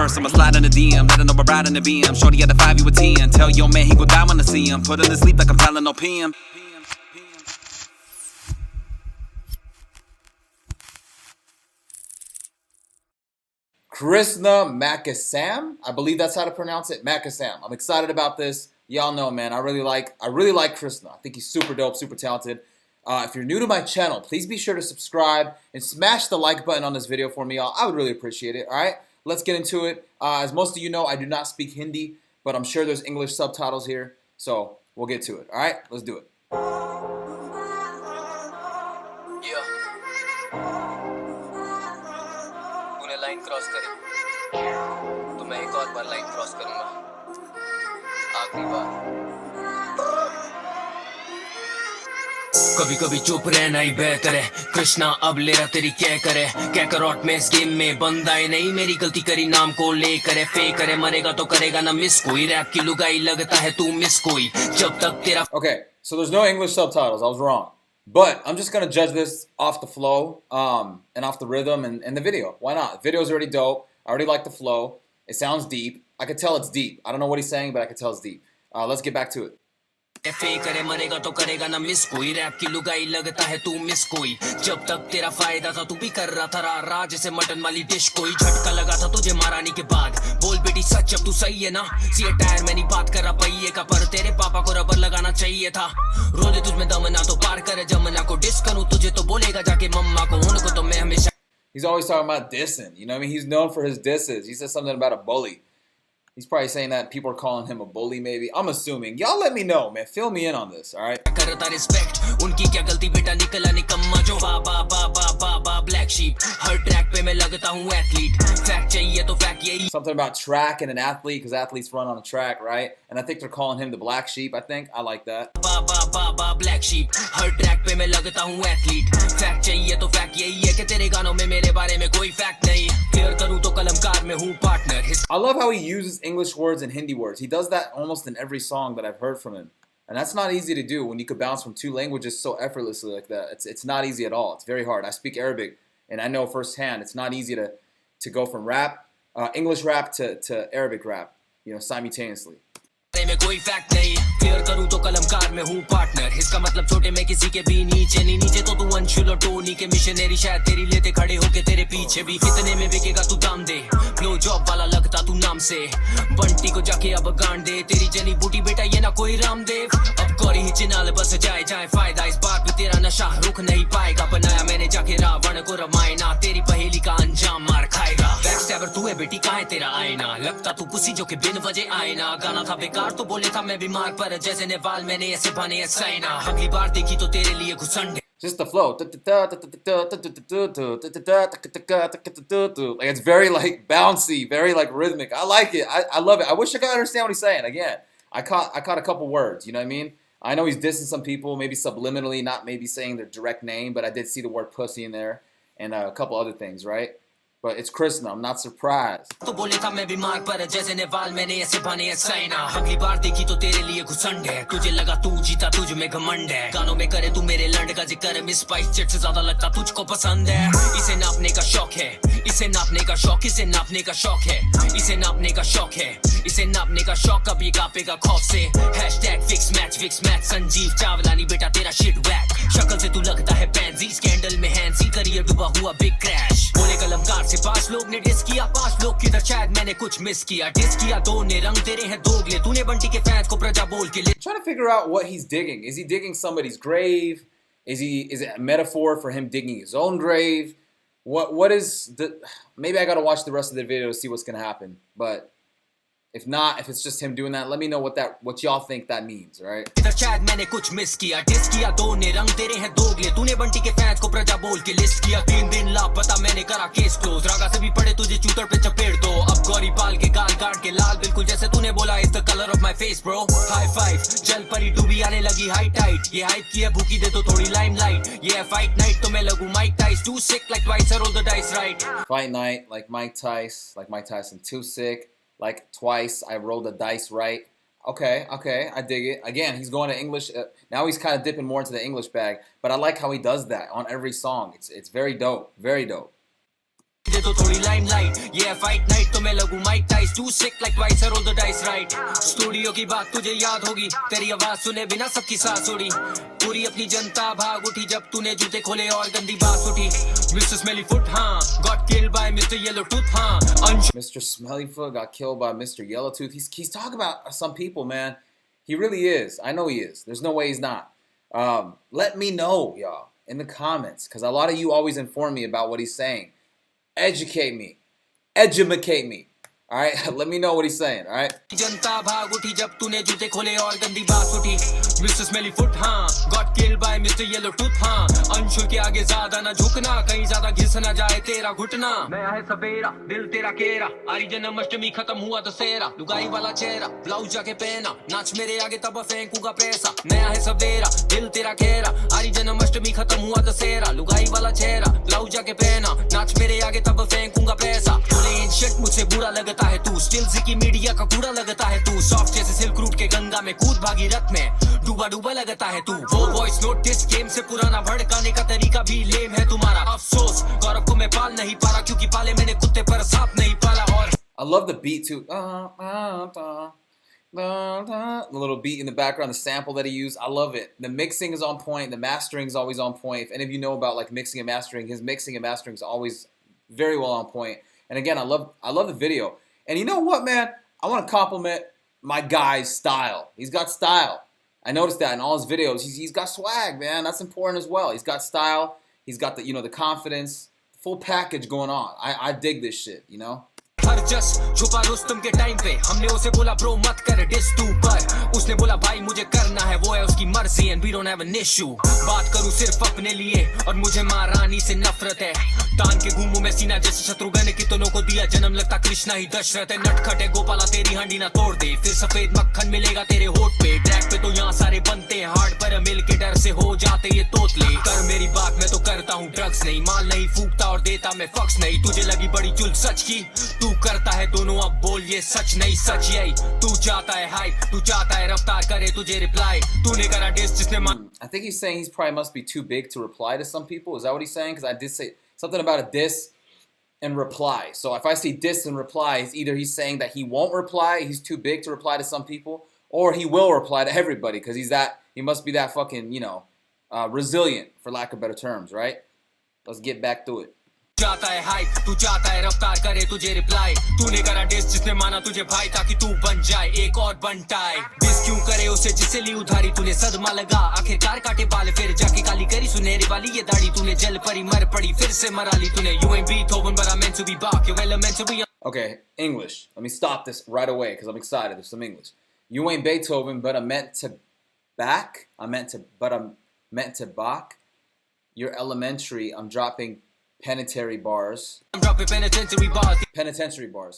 First I'ma slide in the DM, let her know we're riding the BM. Shorty at the 5, you a 10. Tell your man he go die when I see him. Put him to sleep like I'm telling no PM. Krishna Makasam, I believe that's how to pronounce it. Makasam. I'm excited about this. Y'all know, man. I really like Krishna. I think he's super dope, super talented. If you're new to my channel, please be sure to subscribe and smash the like button on this video for me, y'all. I would really appreciate it. All right, let's get into it. As most of you know, I do not speak Hindi, but I'm sure there's English subtitles here, so we'll get to it. All right, let's do it. Line cross करे तो मैं एक और बार line cross करूंगा आखिरी बार कभी कभी चुप रहना ही बेहतर है कृष्णा अब ले रहा तेरी क्या करे क्या करॉट में इस गेम में बंदा है नहीं मेरी गलती करी नाम को ले करे फे करे मरेगा तो करेगा ना मिस कोई रैप की लुगाई लगता है तू मिस कोई जब तक तेरा Okay, so there's no English subtitles. I was wrong. But I'm just going to judge this off the flow and off the rhythm and the video. Why not? The video's already dope. I already like the flow. It sounds deep. I can tell it's deep. I don't know what he's saying, but I can tell it's deep. Let's get back to it. फे करे मरेगा तो करेगा ना miss कोई rap की लुगाई लगता है तू मिस कोई जब तक तेरा फायदा था तू भी कर रहा था रा जैसे मटन वाली डिश कोई झटका लगा था तुझे मारानी के बाद बोल बेटी सच अब तू सही है ना सी टायर में नहीं बात कर रहा पहिए का पर तेरे पापा को रबर लगाना चाहिए था रोजे तुझ में दम ना तो पार करे जमना को डिस करूं तुझे तो बोलेगा जाके मम्मा को उनको तो मैं हमेशा He's always talking about dissing, you know what I mean? He's known for his disses. He said something about a bully. He's probably saying that people are calling him a bully, maybe. I'm assuming. Y'all let me know, man. Fill me in on this, all right? करता respect उनकी क्या गलती बेटा निकला निकम्मा जो बा black sheep हर track पे मैं लगता हूँ एथलीट फैक्ट चाहिए तो फैक्ट यही Something about track and an athlete, because athletes run on a track, right? And I think they're calling him the black sheep, I think. I like that. बा black sheep हर track पे मैं लगता हूँ athlete fact चाहिए तो fact यही है कि तेरे गानों में मेरे बारे में कोई फैक्ट नहीं क्लियर करूँ तो कलमकार में हूँ partner I love how he uses English words and Hindi words. He does that almost in every song that I've heard from him. And that's not easy to do when you could bounce from two languages so effortlessly like that. It's not easy at all. It's very hard. I speak Arabic, and I know firsthand it's not easy to go from rap, English rap to Arabic rap, you know, simultaneously. में कोई fact नहीं clear करूं तो कलमकार में हूँ partner इसका मतलब छोटे में किसी के भी नीचे नहीं नीचे तो तू अंशुल और टोनी के मिशनरी शायद तेरी लेते खड़े होके तेरे पीछे भी कितने में बिकेगा तू दाम दे फ्लो जॉब वाला लगता तू नाम से बंटी को जाके अब गांड दे तेरी जनी बूटी बेटा ये ना कोई रामदेव अब कौरी ही चिनाल बस जाए फायदा इस बात पे तेरा नशा रुक नहीं पाएगा बनाया मैंने जाके रावण को रमायना तेरी पहेली का अंजाम मार खाएगा बैकस्टैबर तू है बेटी कहाँ है तेरा आईना लगता तू पुसी जो कि बिन वजह आईना गाना था बेकार तो बोले था मैं बीमार पर जैसे नेवाल मैंने ऐसे बने साइना अगली बार देखी तो तेरे लिए घुसंडे Just the flow. Like it's very like bouncy, very like rhythmic. I like it. I love it. I wish I could understand what he's saying. Again, I caught a couple words, you know what I mean? I know he's dissing some people, maybe subliminally, not maybe saying their direct name, but I did see the word pussy in there and a couple other things, right? But it's Krishna. I'm not surprised. तो बोले था मैं बीमार पर जैसे नेवाल मैंने ऐसे बने साइना अगली बार देखी तो तेरे लिए घुसंड है तुझे लगा तू जीता तुझ में घमंड है गानों में करे तू मेरे लंड का जिक्र मिस स्पाइस जेट से ज्यादा लगता तुझको पसंद है इसे नापने का शौक है इसे नापने का शौक इसे नापने का शौक है इसे नापने का शौक है इसे नापने का शौक कभी कापेगा खौफ से hashtag fix match Sanjeev Chawlani बेटा तेरा शिट वैक शक्ल से तू लगता है पैंसी स्कैंडल में हैंसी करियर डूबा हुआ बिग क्रैश बोले कलमकार से 5 लोग ने डिस किया 5 लोग किधर शायद मैंने कुछ मिस किया डिस किया 2 ने रंग तेरे हैं दोगले तूने बंटी के फैंस को प्रजा बोल के ले Trying to figure out what he's digging. Is he digging somebody's grave? Is it a metaphor for him digging his own grave? What is the maybe I gotta watch the rest of the video to see what's gonna happen. But if not, if it's just him doing that, let me know what y'all think that means, right? इधर शायद मैंने कुछ miss किया dish किया 2 ने रंग तेरे हैं दोगले तूने बंटी के फैंस को प्रजा बोल के लिस्ट किया 3 दिन लापता मैंने करा केस क्लोज रागा से भी पड़े तुझे चूतर पे चपेट दो अब गौरी पाल के गाल काट के लाल बिल्कुल जैसे तूने बोला is the colour of my face bro high five जल परी डूबी आने लगी हाई टाइट ये हाइप की है भूखी दे तो थोड़ी लाइमलाइट ये है फाइट नाइट तो मैं लगूं Mike tiles too sick like twice I roll the dice right Fight night like Mike Tyson too sick like twice I rolled the dice right. Okay, I dig it. Again, he's going to English. Now he's kind of dipping more into the English bag, but I like how he does that on every song. It's very dope, very dope. दे तो थोड़ी limelight ये है fight night तो मैं लगूं Mike Tyce too sick like twice I roll the dice right studio की बात तुझे याद होगी तेरी आवाज सुने बिना सबकी सांस उड़ी पूरी अपनी जनता भाग उठी जब तूने जूते खोले और गंदी बात उठी मिस्टर स्मेली फुट हाँ got killed by mister yellow tooth हाँ Mr. Smellyfoot got killed by Mr. Yellowtooth. He's talking about some people, man. He really is. I know he is. There's no way he's not. Let me know, y'all, in the comments, because a lot of you always inform me about what he's saying. Educate me. Edumacate me. All right? Let me know what he's saying, all right? जनता भाग उठी जब तूने जूते खोले और गंदी बात उठी मिस्टर स्मेली फुट हाँ got killed by mister yellow tooth हाँ अंशुल के आगे ज्यादा ना झुकना कहीं ज्यादा घिस ना जाए तेरा घुटना नया है सवेरा दिल तेरा केरा आरी जन्माष्टमी खत्म हुआ दशहरा लुगाई वाला चेहरा ब्लाउज जाके पहना नाच मेरे आगे तब फेंकूंगा पैसा नया है सवेरा दिल तेरा केरा आरी जन्माष्टमी खत्म हुआ दशहरा लुगाई वाला चेहरा ब्लाउज जाके पहना नाच मेरे आगे तब फेंकूंगा पैसा बोले एंशिएंट मुझसे बुरा लगता है तू स्टिल की मीडिया का कूड़ा लगता है तू सॉफ्ट जैसे सिल्क रूट के गंगा में कूद भागी रथ में डूबा डूबा लगता है तू वो वॉइस नोट दिस गेम से पुराना भड़काने का तरीका भी लेम है तुम्हारा अफसोस गौरव को मैं पाल नहीं पा रहा क्योंकि पाले मैंने कुत्ते पर सांप नहीं पाला और I love the beat too. The little beat in the background, the sample that he used. I love it. The mixing is on point. The mastering is always on point. If any of you know about like mixing and mastering, his mixing and mastering is always very well on point. And again, I love the video. And you know what, man? I want to compliment my guy's style. He's got style. I noticed that in all his videos. He's got swag, man. That's important as well. He's got style. He's got the confidence, full package going on. I dig this shit, you know? हर जस छुपा रुस्तम के time पे हमने उसे बोला bro मत कर dish तू पर उसने बोला भाई मुझे करना है वो है उसकी मर्जी and we don't have an issue बात करूं सिर्फ अपने लिए और मुझे महारानी से नफरत है तान के घूमू मैं सीना जैसे शत्रुघ्न की दोनों को दिया जन्म लगता कृष्णा ही दशरथ है नटखट है गोपाला तेरी हंडी ना तोड़ दे फिर सफेद मक्खन मिलेगा तेरे होठ पे ट्रैक पे तो यहाँ सारे बनते हैं हार्ड पर मिल के डर से हो जाते ये तोतले कर मेरी बात मैं तो करता हूँ ड्रग्स नहीं माल नहीं फूकता और देता मैं फक्स नहीं तुझे लगी बड़ी चुल सच की तू करता है दोनों अब बोल ये सच नहीं सच यही तू चाहता है हाइप तू चाहता है रफ्तार करे तुझे रिप्लाई तूने करा डिस जिसने I think he's saying he's probably must be too big to reply to some people. Is that what he's saying? Because I did say something about a diss and reply. So if I see diss and reply, it's either he's saying that he won't reply, he's too big to reply to some people, or he will reply to everybody because he must be that fucking, resilient, for lack of better terms, right? Let's get back to it. चाहता है hype तू चाहता है रफ्तार करे तुझे reply तूने करा डिस जिसने माना तुझे भाई ताकि तू बन जाए एक और बनटाए डिस क्यों करे उसे जिसे ली उधारी तूने सदमा लगा आखिरकार काटे बाल फिर जाके काली करी सुनहरी वाली ये दाढ़ी तूने जल परी मर पड़ी फिर से मरा ली तूने you ain't Beethoven but I'm meant to be Bach you're well meant to be Okay, English. Let me stop this right away because I'm excited. There's some English. You ain't Beethoven but I'm meant to back. I'm meant to Bach. You're elementary. I'm dropping penitentiary bars. I'm dropping penitentiary bars Penitentiary bars.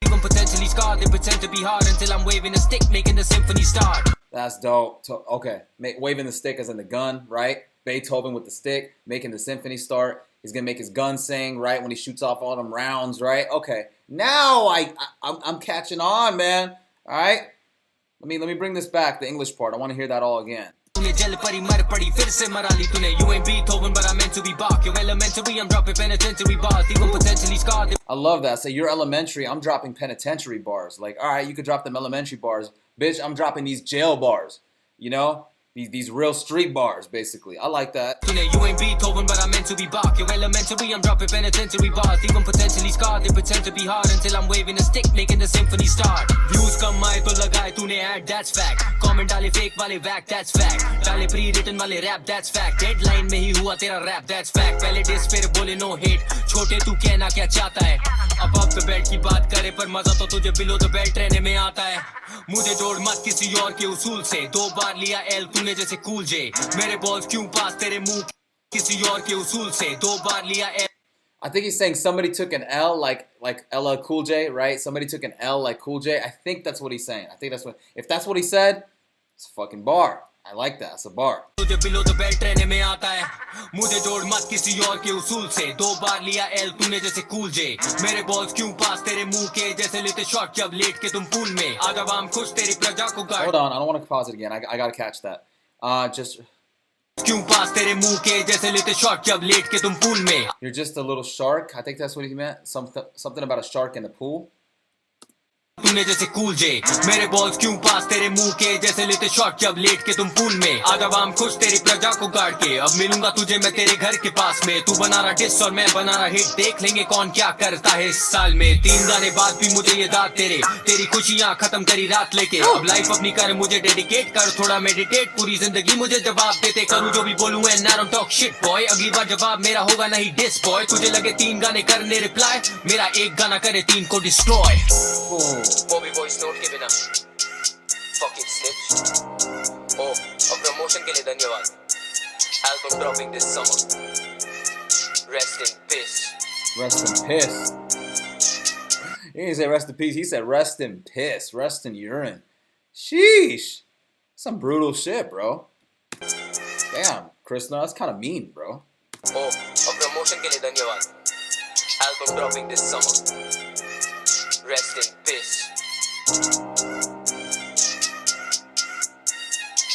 even potentially scarred they pretend to be hard until I'm waving a stick making the symphony start That's dope. Okay, waving the stick as in the gun, right? Beethoven with the stick, making the symphony start. He's gonna make his gun sing, right? When he shoots off all them rounds, right? Okay, now I'm catching on, man. All right, let me bring this back, the English part. I want to hear that all again. तूने जल परी मर पड़ी फिर से मरा ली तूने you ain't Beethoven but I'm meant to be Bach you're elementary I'm dropping penitentiary bars even potentially scarred I love that. Say you're elementary, I'm dropping penitentiary bars. Like, all right, you could drop them elementary bars, bitch. I'm dropping these jail bars. You know, these real street bars, basically. I like that. तूने you ain't Beethoven but I'm meant to be Bach you're elementary I'm dropping penitentiary bars even potentially scarred they pretend to be hard until I'm waving a stick making the symphony start views कम आए तो लगाए तूने ad that's fact comment डाले fake वाले whack that's fact डाले pre written वाले rap that's fact deadline में ही हुआ तेरा rap that's fact पहले diss फिर बोले no hate छोटे तू कहना क्या चाहता है अब the belt की बात करे पर मजा तो तुझे below the belt रहने में आता है मुझे जोड़ मत किसी और के उसूल से 2 बार लिया L तूने जैसे कूल जे मेरे बॉल्स क्यों पास तेरे मुंह किसी और के उसूल से 2 बार लिया L I think he's saying somebody took an L like LL Cool J, right? Somebody took an L like Cool J. I think that's what he's saying. I think if that's what he said, it's a fucking bar. I like that. It's a bar. तुझे below the belt रहने में आता है मुझे जोड़ मत किसी और के उसूल से 2 बार लिया L तूने जैसे कूल जे मेरे बॉल्स क्यों पास तेरे मुंह के जैसे लेते शॉट जब लेट के तुम पूल में आजा वाम खुश तेरी प्रजा को guard Hold on, I don't want to pause it again. I gotta catch that. Just क्यों पास तेरे मुंह के जैसे लेते शॉट जब लेट के तुम पूल में You're just a little shark. I think that's what he meant. Something about a shark in the pool. तूने जैसे कूल जे मेरे बॉल्स क्यों पास तेरे मुंह के जैसे लेते शॉट जब लेट के तुम पूल में आज आवाम खुश तेरी प्रजा को गाड़ के अब मिलूंगा तुझे मैं तेरे घर के पास में तू बना रहा डिस और मैं बना रहा हिट देख लेंगे कौन क्या करता है इस साल में 3 गाने बाद भी मुझे ये दाद तेरी खुशियां खत्म करी रात लेके अब लाइफ अपनी कर मुझे डेडिकेट कर थोड़ा मेडिटेट पूरी जिंदगी मुझे जवाब देते करूँ जो भी बोलूं and I don't talk shit boy अगली बार जवाब मेरा होगा नहीं डिस बॉय तुझे लगे 3 गाने करने रिप्लाई मेरा एक गाना करे 3 को डिस्ट्रॉय बॉबी वॉइस नोट के बिना fucking snitch ओ और प्रमोशन के लिए धन्यवाद album dropping this summer rest in peace Rest in piss. He didn't say rest in peace. He said rest in piss. Rest in urine. Sheesh. Some brutal shit, bro. Damn, Krishna, that's kind of mean, bro. ओ और promotion के लिए धन्यवाद album dropping this summer rest in peace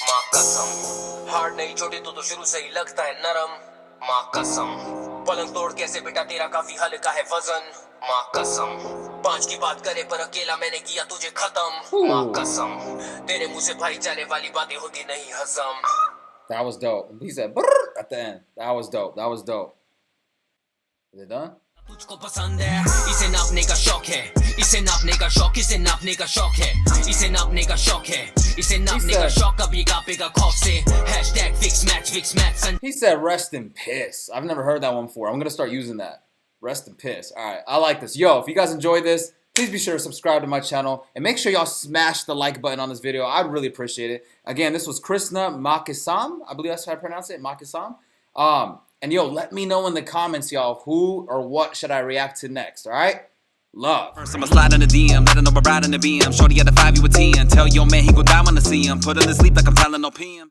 माँ कसम hard नहीं छोटे तो शुरू से ही लगता है नरम माँ कसम पलंग तोड़ कैसे बेटा तेरा काफी हल्का है वजन माँ कसम 5 की बात करे पर अकेला मैंने किया तुझे खत्म माँ कसम तेरे मुंह से भाई जाने वाली बातें होती नहीं हजम That was dope. He said brrr at the end. That was dope. That was dope. Is it done? तुझको पसंद है इसे नापने का शौक है इसे नापने का शौक इसे नापने का शौक है इसे नापने का शौक है इसे नापने का शौक कभी कापेगा खौफ से #fix match He said rest in piss. I've never heard that one before. I'm going to start using that. Rest in piss. All right. I like this. Yo, if you guys enjoyed this, please be sure to subscribe to my channel. And make sure y'all smash the like button on this video. I'd really appreciate it. Again, this was Krishna Makisam. I believe that's how I pronounce it. Makisam. And yo, let me know in the comments, y'all, who or what should I react to next, all right? Love. First I'ma slide in the DM, let her know we're riding the BM. Shorty at the 5, you a 10. Tell your man he go die when I see him. Put her to sleep like I'm telling no PM.